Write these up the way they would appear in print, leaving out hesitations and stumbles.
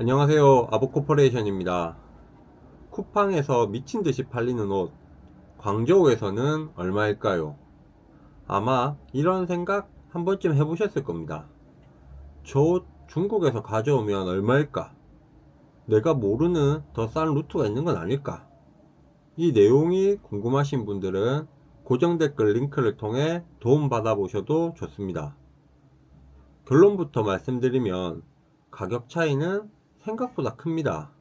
안녕하세요. 아보코퍼레이션입니다. 쿠팡에서 미친듯이 팔리는 옷, 광저우에서는 얼마일까요? 아마 이런 생각 한 번쯤 해보셨을 겁니다. 저 옷 중국에서 가져오면 얼마일까? 내가 모르는 더 싼 루트가 있는 건 아닐까? 이 내용이 궁금하신 분들은 고정 댓글 링크를 통해 도움 받아보셔도 좋습니다. 결론부터 말씀드리면 가격 차이는 생각보다 큽니다.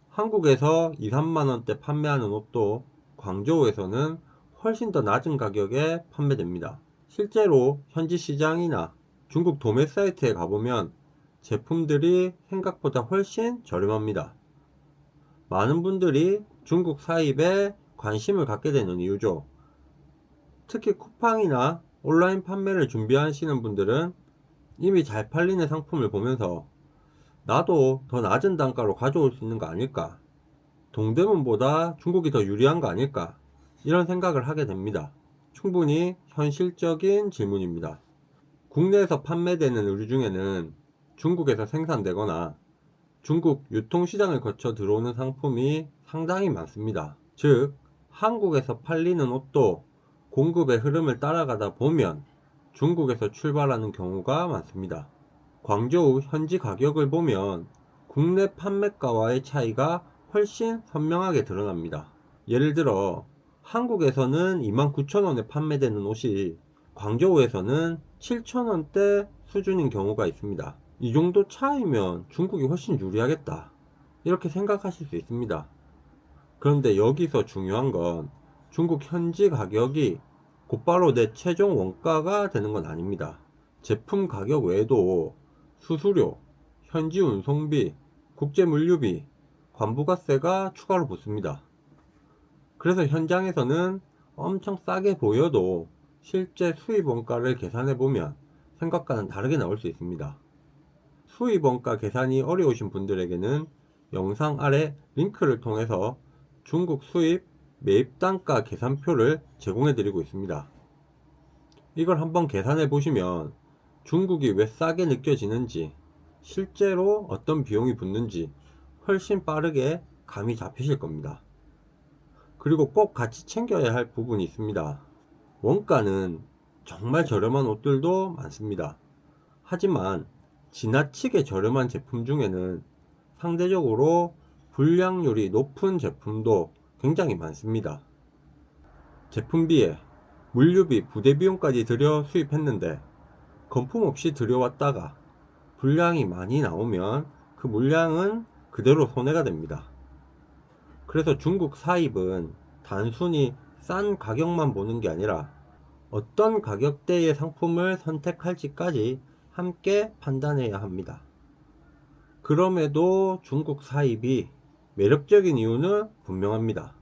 한국에서 2, 3만원대 판매하는 옷도 광저우에서는 훨씬 더 낮은 가격에 판매됩니다. 실제로 현지 시장이나 중국 도매 사이트에 가보면 제품들이 생각보다 훨씬 저렴합니다. 많은 분들이 중국 사입에 관심을 갖게 되는 이유죠. 특히 쿠팡이나 온라인 판매를 준비하시는 분들은 이미 잘 팔리는 상품을 보면서 나도 더 낮은 단가로 가져올 수 있는 거 아닐까? 동대문보다 중국이 더 유리한 거 아닐까? 이런 생각을 하게 됩니다. 충분히 현실적인 질문입니다. 국내에서 판매되는 의류 중에는 중국에서 생산되거나 중국 유통시장을 거쳐 들어오는 상품이 상당히 많습니다. 즉, 한국에서 팔리는 옷도 공급의 흐름을 따라가다 보면 중국에서 출발하는 경우가 많습니다. 광저우 현지 가격을 보면 국내 판매가와의 차이가 훨씬 선명하게 드러납니다. 예를 들어 한국에서는 29,000원에 판매되는 옷이 광저우에서는 7,000원대 수준인 경우가 있습니다. 이 정도 차이면 중국이 훨씬 유리하겠다, 이렇게 생각하실 수 있습니다. 그런데 여기서 중요한 건 중국 현지 가격이 곧바로 내 최종 원가가 되는 건 아닙니다. 제품 가격 외에도 수수료, 현지 운송비, 국제 물류비, 관부가세가 추가로 붙습니다. 그래서 현장에서는 엄청 싸게 보여도 실제 수입 원가를 계산해 보면 생각과는 다르게 나올 수 있습니다. 수입 원가 계산이 어려우신 분들에게는 영상 아래 링크를 통해서 중국 수입 매입 단가 계산표를 제공해 드리고 있습니다. 이걸 한번 계산해 보시면 중국이 왜 싸게 느껴지는지, 실제로 어떤 비용이 붙는지 훨씬 빠르게 감이 잡히실 겁니다. 그리고 꼭 같이 챙겨야 할 부분이 있습니다. 원가는 정말 저렴한 옷들도 많습니다. 하지만 지나치게 저렴한 제품 중에는 상대적으로 불량률이 높은 제품도 굉장히 많습니다. 제품비에 물류비, 부대비용까지 들여 수입했는데 거품 없이 들여왔다가 불량이 많이 나오면 그 물량은 그대로 손해가 됩니다. 그래서 중국 사입은 단순히 싼 가격만 보는 게 아니라 어떤 가격대의 상품을 선택할지까지 함께 판단해야 합니다. 그럼에도 중국 사입이 매력적인 이유는 분명합니다.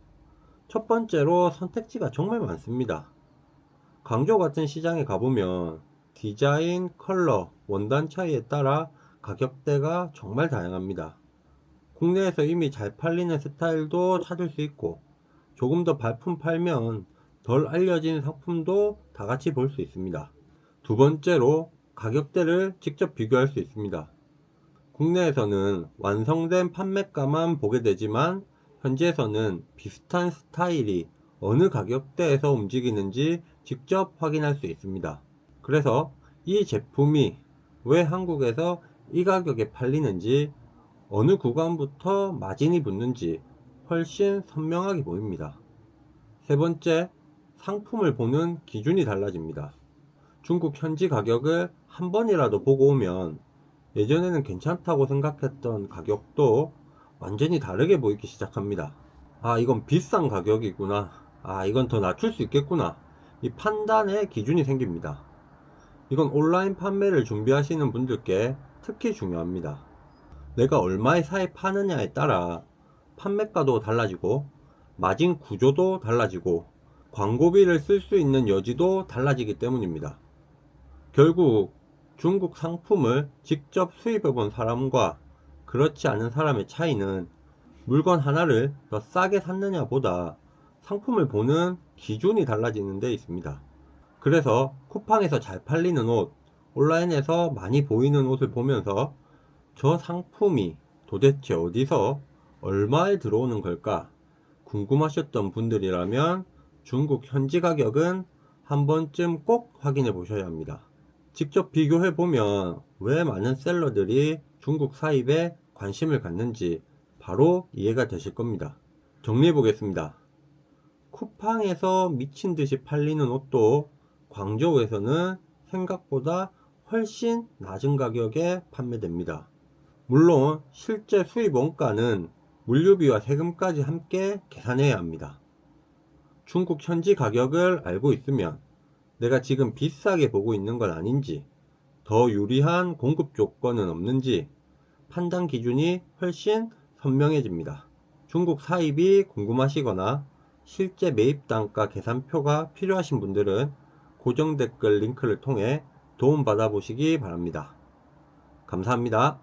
첫 번째로 선택지가 정말 많습니다. 광저우 같은 시장에 가보면 디자인, 컬러, 원단 차이에 따라 가격대가 정말 다양합니다. 국내에서 이미 잘 팔리는 스타일도 찾을 수 있고, 조금 더 발품 팔면 덜 알려진 상품도 다 같이 볼 수 있습니다. 두 번째로 가격대를 직접 비교할 수 있습니다. 국내에서는 완성된 판매가만 보게 되지만 현지에서는 비슷한 스타일이 어느 가격대에서 움직이는지 직접 확인할 수 있습니다. 그래서 이 제품이 왜 한국에서 이 가격에 팔리는지, 어느 구간부터 마진이 붙는지 훨씬 선명하게 보입니다. 세 번째, 상품을 보는 기준이 달라집니다. 중국 현지 가격을 한 번이라도 보고 오면 예전에는 괜찮다고 생각했던 가격도 완전히 다르게 보이기 시작합니다. 아, 이건 비싼 가격이구나. 아, 이건 더 낮출 수 있겠구나. 이 판단의 기준이 생깁니다. 이건 온라인 판매를 준비하시는 분들께 특히 중요합니다. 내가 얼마에 사입하느냐에 따라 판매가도 달라지고 마진 구조도 달라지고 광고비를 쓸 수 있는 여지도 달라지기 때문입니다. 결국 중국 상품을 직접 수입해 본 사람과 그렇지 않은 사람의 차이는 물건 하나를 더 싸게 샀느냐 보다 상품을 보는 기준이 달라지는 데 있습니다. 그래서 쿠팡에서 잘 팔리는 옷, 온라인에서 많이 보이는 옷을 보면서 저 상품이 도대체 어디서 얼마에 들어오는 걸까 궁금하셨던 분들이라면 중국 현지 가격은 한 번쯤 꼭 확인해 보셔야 합니다. 직접 비교해 보면 왜 많은 셀러들이 중국 사입에 관심을 갖는지 바로 이해가 되실 겁니다. 정리해 보겠습니다. 쿠팡에서 미친 듯이 팔리는 옷도 광저우에서는 생각보다 훨씬 낮은 가격에 판매됩니다. 물론 실제 수입 원가는 물류비와 세금까지 함께 계산해야 합니다. 중국 현지 가격을 알고 있으면 내가 지금 비싸게 보고 있는 건 아닌지, 더 유리한 공급 조건은 없는지 판단 기준이 훨씬 선명해집니다. 중국 사입이 궁금하시거나 실제 매입 단가 계산표가 필요하신 분들은 고정 댓글 링크를 통해 도움 받아보시기 바랍니다. 감사합니다.